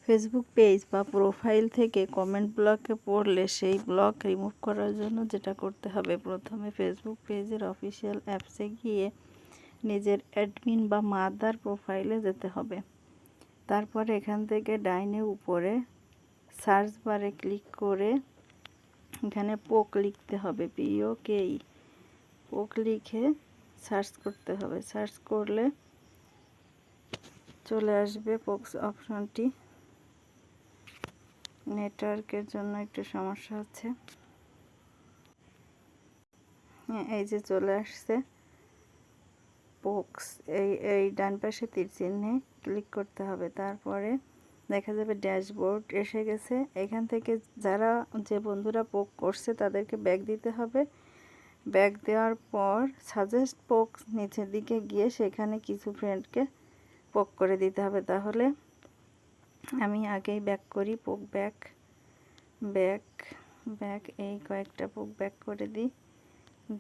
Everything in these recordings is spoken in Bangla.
ফেসবুক পেজ বা প্রোফাইল থেকে কমেন্ট ব্লকে পড়লে সেই ব্লক রিমুভ করার জন্য যেটা করতে হবে, প্রথমে ফেসবুক পেজের অফিসিয়াল অ্যাপসে গিয়ে নিজের অ্যাডমিন বা মাদার প্রোফাইলে যেতে হবে। তারপর এখান থেকে ডাইনে উপরে সার্চ বারে ক্লিক করে এখানে পোক লিখতে হবে, POKE, পোক লিখে সার্চ করতে হবে। সার্চ করলে চলে আসবে পোক্স অপশনটি। নেটওয়ার্কের জন্য একটু সমস্যা হচ্ছে। এই যে চলে আসছে পোক্স, এই ডান পাশে তীর চিহ্নে ক্লিক করতে হবে। তারপরে দেখা যাবে ড্যাশবোর্ড এসে গেছে। এখান থেকে যারা যে বন্ধুরা পোক করছে তাদেরকে ব্যাক দিতে হবে। ব্যাক দেওয়ার পর সাজেস্ট পোক্স নিচের দিকে গিয়ে সেখানে কিছু ফ্রেন্ডকে পোক করে দিতে হবে। তাহলে আমি আগেই ব্যাক করি, পোক ব্যাক ব্যাক ব্যাক, এই কয়েকটা পোক ব্যাক করে দিই।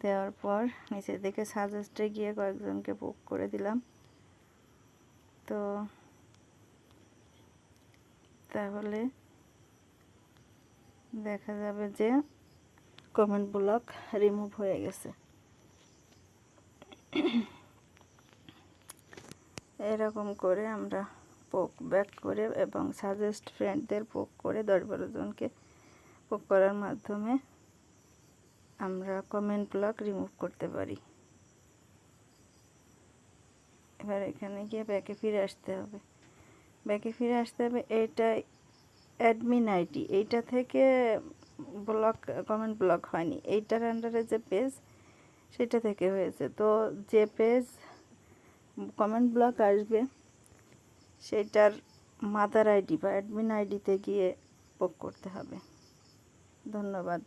দেওয়ার পর নিচের দিকে সাজেস্টে গিয়ে কয়েকজনকে পোক করে দিলাম। তো তাহলে দেখা যাবে যে কমেন্ট ব্লক রিমুভ হয়ে গেছে। এরকম করে আমরা পোক ব্যাক করে এবং সাজেস্ট ফ্রেন্ডদের পোক করে 10-12 জনকে পোক করার মাধ্যমে আমরা কমেন্ট ব্লক রিমুভ করতে পারি। এবার এখানে গিয়ে ব্যাকে ফিরে আসতে হবে। ব্যাকে ফিরে আসতে হবে, এইটা অ্যাডমিন আইডি, এইটা থেকে ব্লক কমেন্ট ব্লক হয়নি, এইটার আন্ডারে যে পেজ সেটা থেকে হয়েছে। তো যে পেজ কমেন্ট ব্লক আসবে সেটার মাদার আইডি বা অ্যাডমিন আইডিতে গিয়ে পোক করতে হবে। ধন্যবাদ।